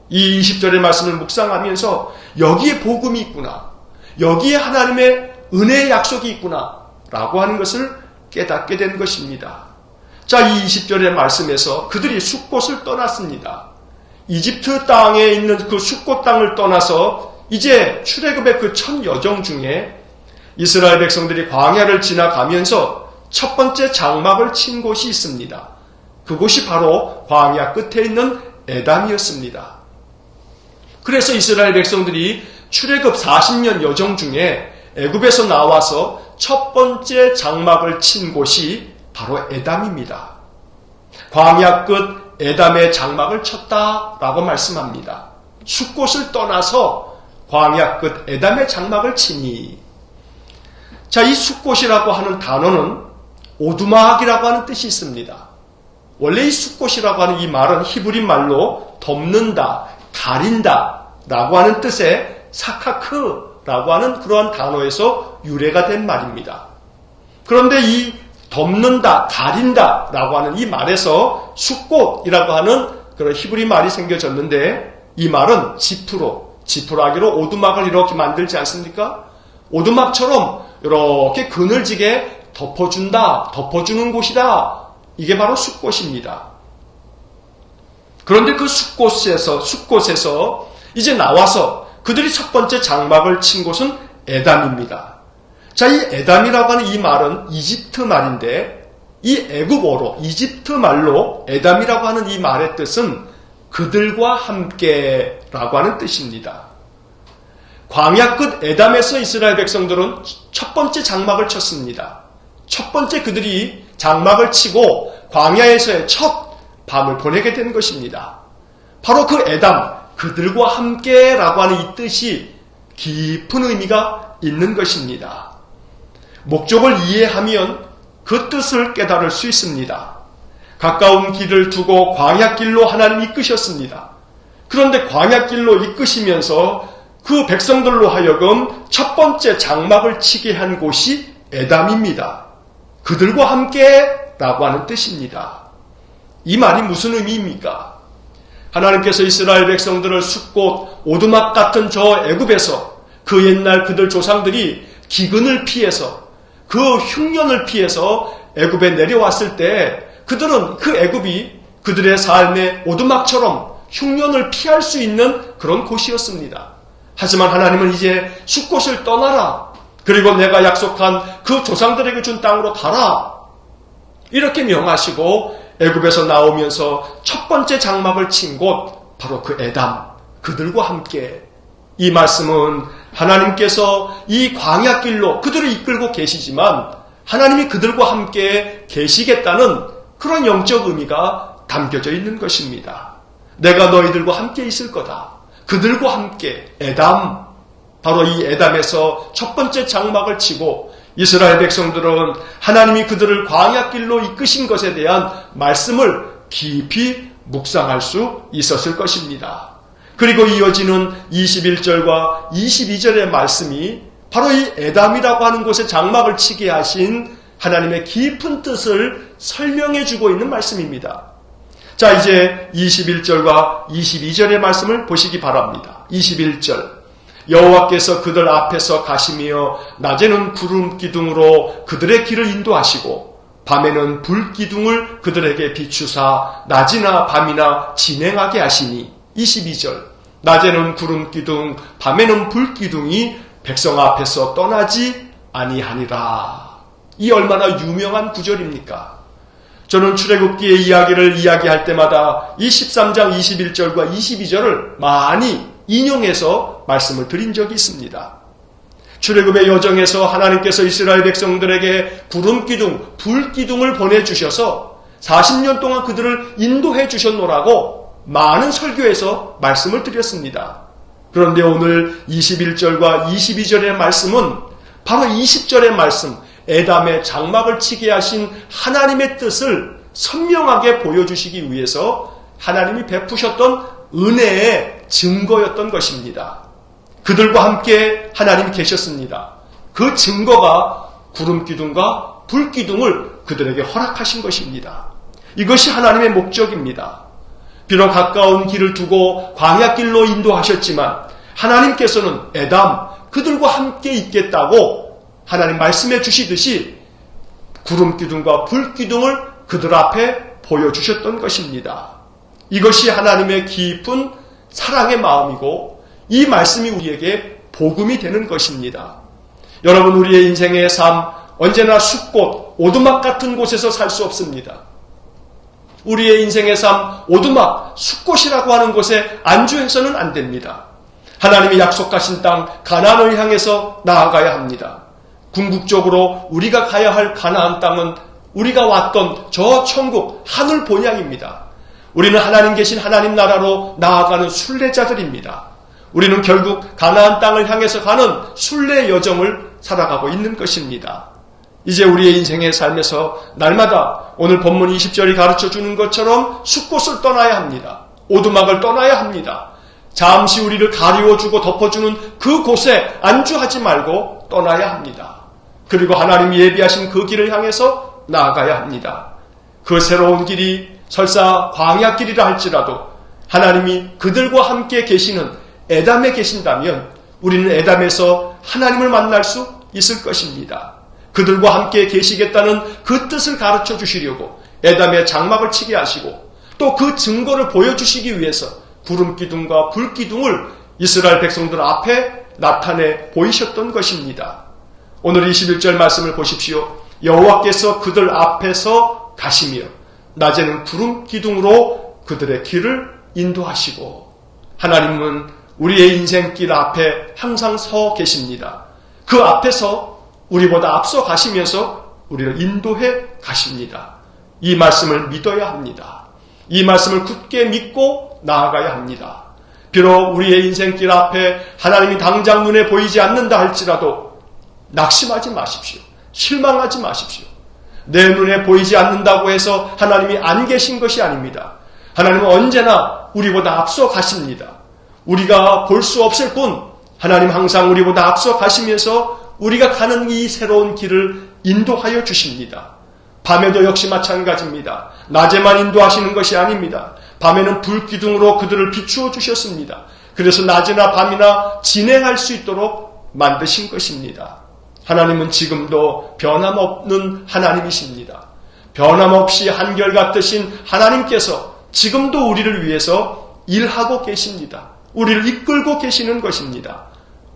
이 20절의 말씀을 묵상하면서 여기에 복음이 있구나, 여기에 하나님의 은혜의 약속이 있구나 라고 하는 것을 깨닫게 된 것입니다. 자, 이 20절의 말씀에서 그들이 숫곳을 떠났습니다. 이집트 땅에 있는 그 숫곳 땅을 떠나서 이제 출애굽의 그 첫 여정 중에 이스라엘 백성들이 광야를 지나가면서 첫 번째 장막을 친 곳이 있습니다. 그곳이 바로 광야 끝에 있는 에담이었습니다. 그래서 이스라엘 백성들이 출애굽 40년 여정 중에 애굽에서 나와서 첫 번째 장막을 친 곳이 바로 에담입니다. 광야 끝 에담의 장막을 쳤다라고 말씀합니다. 숫곳을 떠나서 광야 끝 에담의 장막을 치니. 자, 이 숫곳이라고 하는 단어는 오두막이라고 하는 뜻이 있습니다. 원래 이 숫곳이라고 하는 이 말은 히브리 말로 덮는다, 가린다 라고 하는 뜻의 사카크라고 하는 그러한 단어에서 유래가 된 말입니다. 그런데 이 덮는다, 가린다 라고 하는 이 말에서 숫곳이라고 하는 그런 히브리 말이 생겨졌는데, 이 말은 지푸라기로 오두막을 이렇게 만들지 않습니까? 오두막처럼 이렇게 그늘지게 덮어주는 곳이다. 이게 바로 숫곳입니다. 그런데 그 숫곳에서 이제 나와서 그들이 첫 번째 장막을 친 곳은 에담입니다. 자, 이 에담이라고 하는 이 말은 이집트 말인데, 이 애굽어로 이집트 말로 에담이라고 하는 이 말의 뜻은 그들과 함께라고 하는 뜻입니다. 광야 끝 에담에서 이스라엘 백성들은 첫 번째 장막을 쳤습니다. 첫 번째 그들이 장막을 치고 광야에서의 첫 밤을 보내게 된 것입니다. 바로 그 에담, 그들과 함께라고 하는 이 뜻이 깊은 의미가 있는 것입니다. 목적을 이해하면 그 뜻을 깨달을 수 있습니다. 가까운 길을 두고 광야길로 하나님이 이끄셨습니다. 그런데 광야길로 이끄시면서 그 백성들로 하여금 첫 번째 장막을 치게 한 곳이 에담입니다. 그들과 함께라고 하는 뜻입니다. 이 말이 무슨 의미입니까? 하나님께서 이스라엘 백성들을 숫곳, 오두막 같은 저 애굽에서, 그 옛날 그들 조상들이 기근을 피해서, 그 흉년을 피해서 애굽에 내려왔을 때 그들은 그 애굽이 그들의 삶의 오두막처럼 흉년을 피할 수 있는 그런 곳이었습니다. 하지만 하나님은 이제 숫곳을 떠나라. 그리고 내가 약속한 그 조상들에게 준 땅으로 가라. 이렇게 명하시고 애굽에서 나오면서 첫 번째 장막을 친 곳 바로 그 에담, 그들과 함께. 이 말씀은 하나님께서 이 광야길로 그들을 이끌고 계시지만 하나님이 그들과 함께 계시겠다는 그런 영적 의미가 담겨져 있는 것입니다. 내가 너희들과 함께 있을 거다. 그들과 함께 에담, 바로 이 에담에서 첫 번째 장막을 치고 이스라엘 백성들은 하나님이 그들을 광야길로 이끄신 것에 대한 말씀을 깊이 묵상할 수 있었을 것입니다. 그리고 이어지는 21절과 22절의 말씀이 바로 이 에담이라고 하는 곳에 장막을 치게 하신 하나님의 깊은 뜻을 설명해 주고 있는 말씀입니다. 자, 이제 21절과 22절의 말씀을 보시기 바랍니다. 21절, 여호와께서 그들 앞에서 가시며 낮에는 구름 기둥으로 그들의 길을 인도하시고 밤에는 불 기둥을 그들에게 비추사 낮이나 밤이나 진행하게 하시니. 22절, 낮에는 구름 기둥, 밤에는 불 기둥이 백성 앞에서 떠나지 아니하니라. 이 얼마나 유명한 구절입니까? 저는 출애굽기의 이야기를 이야기할 때마다 이 13장 21절과 22절을 많이 인용해서 말씀을 드린 적이 있습니다. 출애굽의 여정에서 하나님께서 이스라엘 백성들에게 구름 기둥, 불 기둥을 보내주셔서 40년 동안 그들을 인도해 주셨노라고 많은 설교에서 말씀을 드렸습니다. 그런데 오늘 21절과 22절의 말씀은 바로 20절의 말씀, 에담의 장막을 치게 하신 하나님의 뜻을 선명하게 보여주시기 위해서 하나님이 베푸셨던 은혜의 증거였던 것입니다. 그들과 함께 하나님이 계셨습니다. 그 증거가 구름 기둥과 불 기둥을 그들에게 허락하신 것입니다. 이것이 하나님의 목적입니다. 비록 가까운 길을 두고 광야길로 인도하셨지만 하나님께서는 에담, 그들과 함께 있겠다고 하나님 말씀해 주시듯이 구름 기둥과 불 기둥을 그들 앞에 보여주셨던 것입니다. 이것이 하나님의 깊은 사랑의 마음이고 이 말씀이 우리에게 복음이 되는 것입니다. 여러분, 우리의 인생의 삶 언제나 숲곳, 오두막 같은 곳에서 살 수 없습니다. 우리의 인생의 삶 오두막, 숲곳이라고 하는 곳에 안주해서는 안 됩니다. 하나님이 약속하신 땅 가나안을 향해서 나아가야 합니다. 궁극적으로 우리가 가야 할 가나안 땅은 우리가 왔던 저 천국 하늘 본향입니다. 우리는 하나님 계신 하나님 나라로 나아가는 순례자들입니다. 우리는 결국 가나안 땅을 향해서 가는 순례 여정을 살아가고 있는 것입니다. 이제 우리의 인생의 삶에서 날마다 오늘 본문 20절이 가르쳐주는 것처럼 숲곳을 떠나야 합니다. 오두막을 떠나야 합니다. 잠시 우리를 가리워주고 덮어주는 그곳에 안주하지 말고 떠나야 합니다. 그리고 하나님이 예비하신 그 길을 향해서 나아가야 합니다. 그 새로운 길이 설사 광야길이라 할지라도 하나님이 그들과 함께 계시는 에담에 계신다면 우리는 에담에서 하나님을 만날 수 있을 것입니다. 그들과 함께 계시겠다는 그 뜻을 가르쳐 주시려고 에담의 장막을 치게 하시고 또 그 증거를 보여주시기 위해서 구름 기둥과 불 기둥을 이스라엘 백성들 앞에 나타내 보이셨던 것입니다. 오늘 21절 말씀을 보십시오. 여호와께서 그들 앞에서 가시며 낮에는 구름 기둥으로 그들의 길을 인도하시고. 하나님은 우리의 인생길 앞에 항상 서 계십니다. 그 앞에서 우리보다 앞서 가시면서 우리를 인도해 가십니다. 이 말씀을 믿어야 합니다. 이 말씀을 굳게 믿고 나아가야 합니다. 비록 우리의 인생길 앞에 하나님이 당장 눈에 보이지 않는다 할지라도 낙심하지 마십시오. 실망하지 마십시오. 내 눈에 보이지 않는다고 해서 하나님이 안 계신 것이 아닙니다. 하나님은 언제나 우리보다 앞서 가십니다. 우리가 볼 수 없을 뿐 하나님 항상 우리보다 앞서 가시면서 우리가 가는 이 새로운 길을 인도하여 주십니다. 밤에도 역시 마찬가지입니다. 낮에만 인도하시는 것이 아닙니다. 밤에는 불기둥으로 그들을 비추어 주셨습니다. 그래서 낮이나 밤이나 진행할 수 있도록 만드신 것입니다. 하나님은 지금도 변함없는 하나님이십니다. 변함없이 한결같으신 하나님께서 지금도 우리를 위해서 일하고 계십니다. 우리를 이끌고 계시는 것입니다.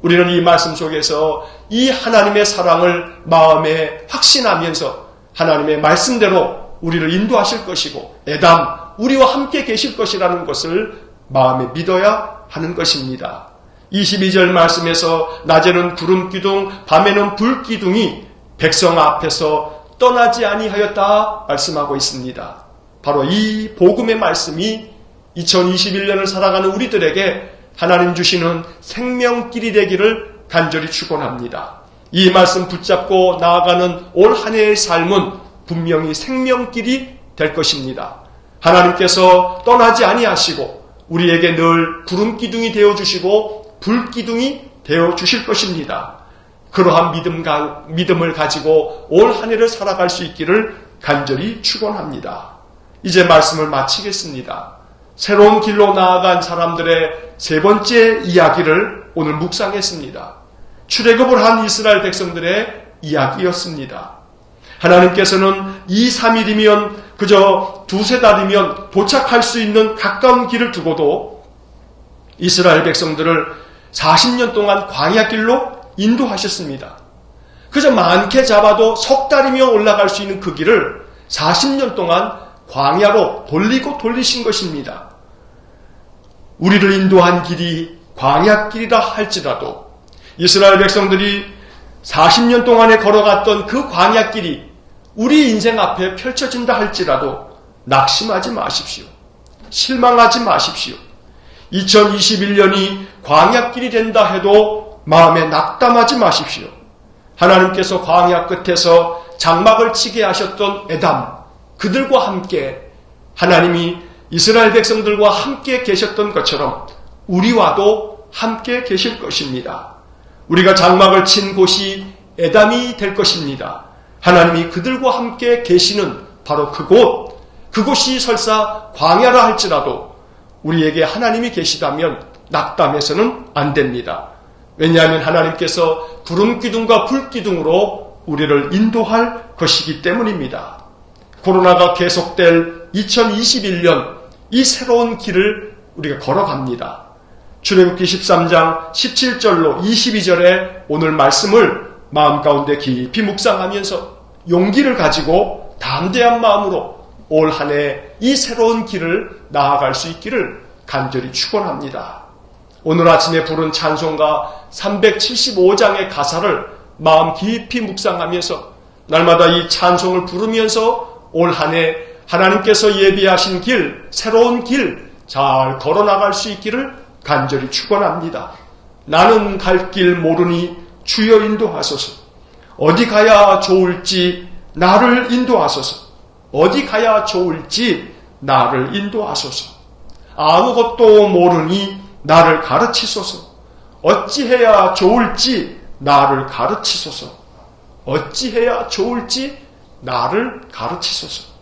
우리는 이 말씀 속에서 이 하나님의 사랑을 마음에 확신하면서 하나님의 말씀대로 우리를 인도하실 것이고 애담 우리와 함께 계실 것이라는 것을 마음에 믿어야 하는 것입니다. 22절 말씀에서 낮에는 구름기둥 밤에는 불기둥이 백성 앞에서 떠나지 아니하였다 말씀하고 있습니다. 바로 이 복음의 말씀이 2021년을 살아가는 우리들에게 하나님 주시는 생명길이 되기를 간절히 축원합니다. 이 말씀 붙잡고 나아가는 올 한 해의 삶은 분명히 생명길이 될 것입니다. 하나님께서 떠나지 아니하시고 우리에게 늘 구름기둥이 되어주시고 불기둥이 되어주실 것입니다. 그러한 믿음을 가지고 올 한 해를 살아갈 수 있기를 간절히 축원합니다. 이제 말씀을 마치겠습니다. 새로운 길로 나아간 사람들의 세 번째 이야기를 오늘 묵상했습니다. 출애굽을 한 이스라엘 백성들의 이야기였습니다. 하나님께서는 2, 3일이면 그저 두세 달이면 도착할 수 있는 가까운 길을 두고도 이스라엘 백성들을 40년 동안 광야길로 인도하셨습니다. 그저 많게 잡아도 석 달이면 올라갈 수 있는 그 길을 40년 동안 광야로 돌리고 돌리신 것입니다. 우리를 인도한 길이 광야길이라 할지라도 이스라엘 백성들이 40년 동안에 걸어갔던 그 광야길이 우리 인생 앞에 펼쳐진다 할지라도 낙심하지 마십시오. 실망하지 마십시오. 2021년이 광야길이 된다 해도 마음에 낙담하지 마십시오. 하나님께서 광야 끝에서 장막을 치게 하셨던 에담, 그들과 함께 하나님이 이스라엘 백성들과 함께 계셨던 것처럼 우리와도 함께 계실 것입니다. 우리가 장막을 친 곳이 에담이 될 것입니다. 하나님이 그들과 함께 계시는 바로 그곳이 설사 광야라 할지라도 우리에게 하나님이 계시다면 낙담해서는 안 됩니다. 왜냐하면 하나님께서 구름기둥과 불기둥으로 우리를 인도할 것이기 때문입니다. 코로나가 계속될 2021년 이 새로운 길을 우리가 걸어갑니다. 출애굽기 13장 17절로 22절의 오늘 말씀을 마음 가운데 깊이 묵상하면서 용기를 가지고 담대한 마음으로 올 한 해 이 새로운 길을 나아갈 수 있기를 간절히 축원합니다. 오늘 아침에 부른 찬송가 375장의 가사를 마음 깊이 묵상하면서 날마다 이 찬송을 부르면서 올 한 해 하나님께서 예비하신 길, 새로운 길 잘 걸어나갈 수 있기를 간절히 축원합니다. 나는 갈 길 모르니 주여 인도하소서. 어디 가야 좋을지 나를 인도하소서. 어디 가야 좋을지 나를 인도하소서. 아무것도 모르니 나를 가르치소서. 어찌해야 좋을지 나를 가르치소서. 어찌해야 좋을지 나를 가르치소서.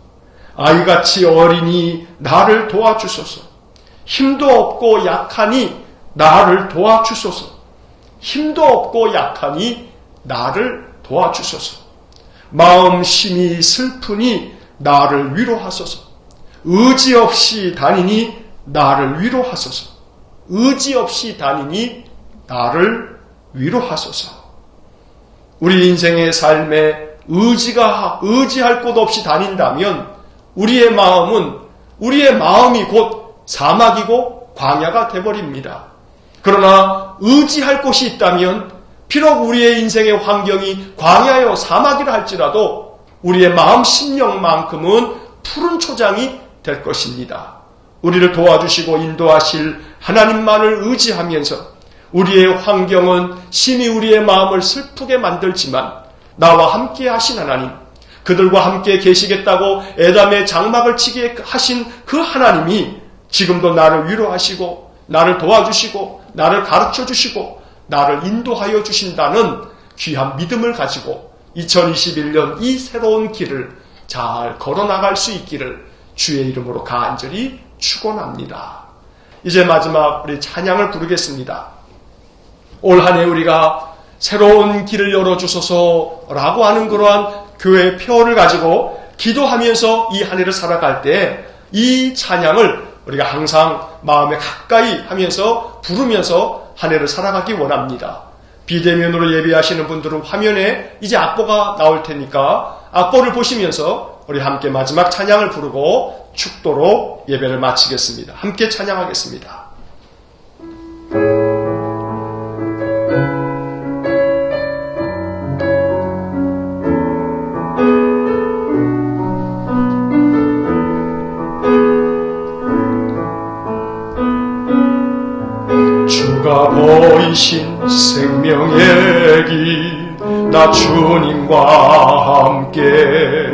아이같이 어리니 나를 도와주소서. 힘도 없고 약하니 나를 도와주소서. 힘도 없고 약하니 나를 도와주소서. 마음 심히 슬프니 나를 위로하소서. 의지 없이 다니니 나를 위로하소서. 의지 없이 다니니 나를 위로하소서. 우리 인생의 삶에 의지할 곳 없이 다닌다면 우리의 마음이 곧 사막이고 광야가 되어버립니다. 그러나 의지할 곳이 있다면 비록 우리의 인생의 환경이 광야요 사막이라 할지라도 우리의 마음 심령만큼은 푸른 초장이 될 것입니다. 우리를 도와주시고 인도하실 하나님만을 의지하면서 우리의 환경은 심히 우리의 마음을 슬프게 만들지만 나와 함께 하신 하나님, 그들과 함께 계시겠다고 에담의 장막을 치게 하신 그 하나님이 지금도 나를 위로하시고 나를 도와주시고 나를 가르쳐주시고 나를 인도하여 주신다는 귀한 믿음을 가지고 2021년 이 새로운 길을 잘 걸어나갈 수 있기를 주의 이름으로 간절히 축원합니다. 이제 마지막 우리 찬양을 부르겠습니다. 올 한 해 우리가 새로운 길을 열어주소서라고 하는 그러한 교회의 표어를 가지고 기도하면서 이 한 해를 살아갈 때 이 찬양을 우리가 항상 마음에 가까이 하면서 부르면서 한 해를 살아가기 원합니다. 비대면으로 예배하시는 분들은 화면에 이제 악보가 나올 테니까 악보를 보시면서 우리 함께 마지막 찬양을 부르고 축도로 예배를 마치겠습니다. 함께 찬양하겠습니다. 주가 보이신 생명의 길 나 주님과 함께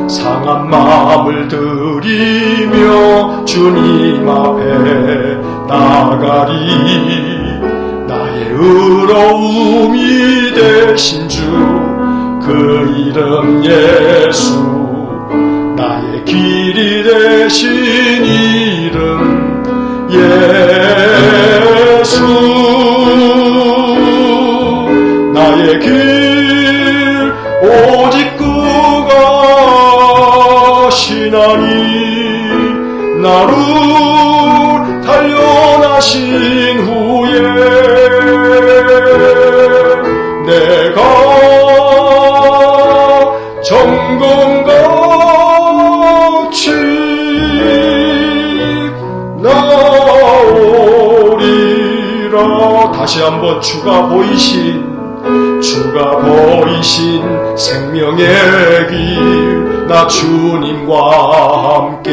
상한 마음을 들이며 주님 앞에 나가리. 나의 의로움이 되신 주 그 이름 예수 나의 길이 되신 이름 예수 나의 길 오직 그가 시나니 나를 단련하신 후에 내가 정금같이 나오리라. 다시 한번 주가 보이신 생명의 길 나 주님과 함께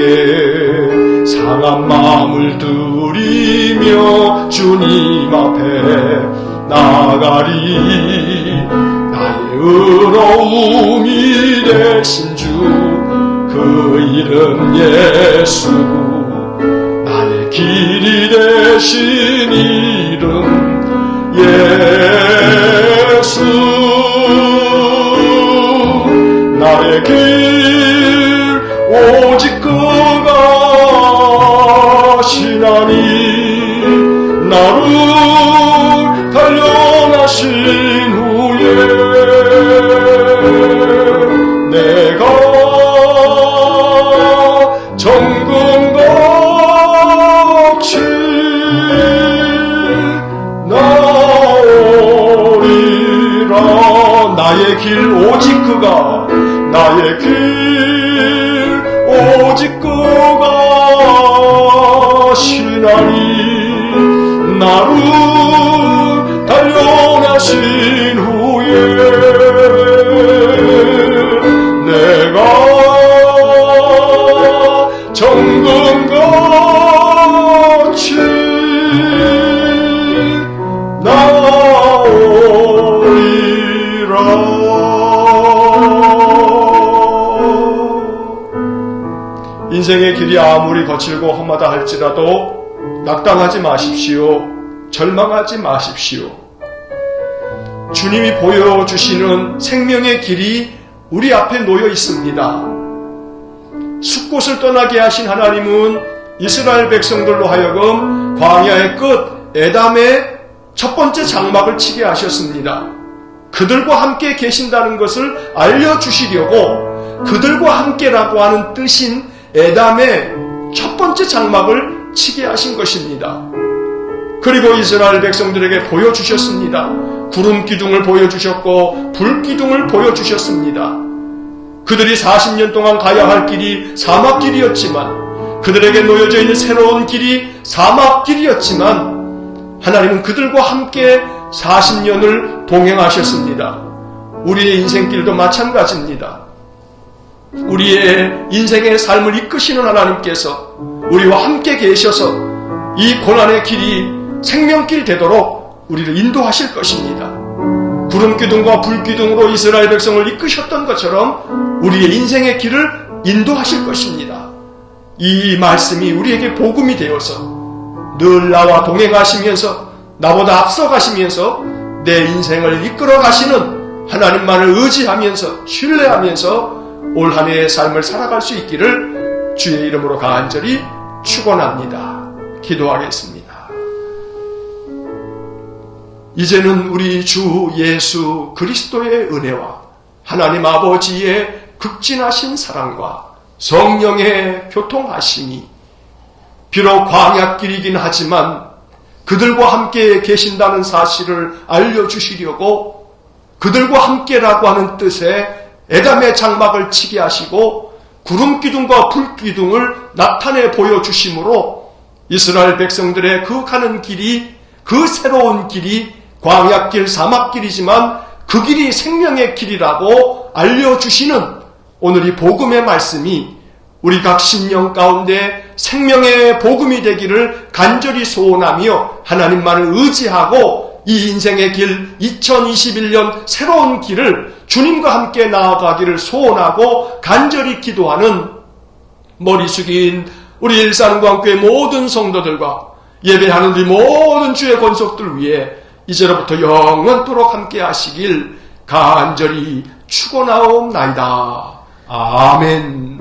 상한 마음을 들이며 주님 앞에 나가리. 나의 의로움이 되신 주 그 이름 예수 나의 길이 되신 이름 예수 나의 길 오직 그가 시나니 나를 단련하신 후에 내가 정금같이 나오리라. 나의 길 오직 그가 나의 길 오직 그가 시나니 나를 단련하신 후에 내가 정금같이 나오리라. 인생의 길이 아무리 거칠고 험하다 할지라도 낙담하지 마십시오. 절망하지 마십시오. 주님이 보여주시는 생명의 길이 우리 앞에 놓여 있습니다. 숲곳을 떠나게 하신 하나님은 이스라엘 백성들로 하여금 광야의 끝 에담의 첫 번째 장막을 치게 하셨습니다. 그들과 함께 계신다는 것을 알려주시려고 그들과 함께라고 하는 뜻인 에담의 첫 번째 장막을 치게 하신 것입니다. 그리고 이스라엘 백성들에게 보여주셨습니다. 구름 기둥을 보여주셨고 불 기둥을 보여주셨습니다. 그들이 40년 동안 가야 할 길이 사막길이었지만 그들에게 놓여져 있는 새로운 길이 사막길이었지만 하나님은 그들과 함께 40년을 동행하셨습니다. 우리의 인생길도 마찬가지입니다. 우리의 인생의 삶을 이끄시는 하나님께서 우리와 함께 계셔서 이 고난의 길이 생명길 되도록 우리를 인도하실 것입니다. 구름기둥과 불기둥으로 이스라엘 백성을 이끄셨던 것처럼 우리의 인생의 길을 인도하실 것입니다. 이 말씀이 우리에게 복음이 되어서 늘 나와 동행하시면서 나보다 앞서가시면서 내 인생을 이끌어 가시는 하나님만을 의지하면서 신뢰하면서 올 한 해의 삶을 살아갈 수 있기를 주의 이름으로 간절히 축원합니다. 기도하겠습니다. 이제는 우리 주 예수 그리스도의 은혜와 하나님 아버지의 극진하신 사랑과 성령의 교통하심이 비록 광야길이긴 하지만 그들과 함께 계신다는 사실을 알려주시려고 그들과 함께라고 하는 뜻에 에담의 장막을 치게 하시고 구름기둥과 불기둥을 나타내 보여주심으로 이스라엘 백성들의 그 가는 길이, 그 새로운 길이 광야길, 사막길이지만 그 길이 생명의 길이라고 알려주시는 오늘 이 복음의 말씀이 우리 각 심령 가운데 생명의 복음이 되기를 간절히 소원하며 하나님만을 의지하고 이 인생의 길, 2021년 새로운 길을 주님과 함께 나아가기를 소원하고 간절히 기도하는 머리 숙인 우리 일산광교회 모든 성도들과 예배하는 우리 모든 주의 권속들 위해 이제로부터 영원토록 함께 하시길 간절히 축원하옵나이다. 아멘.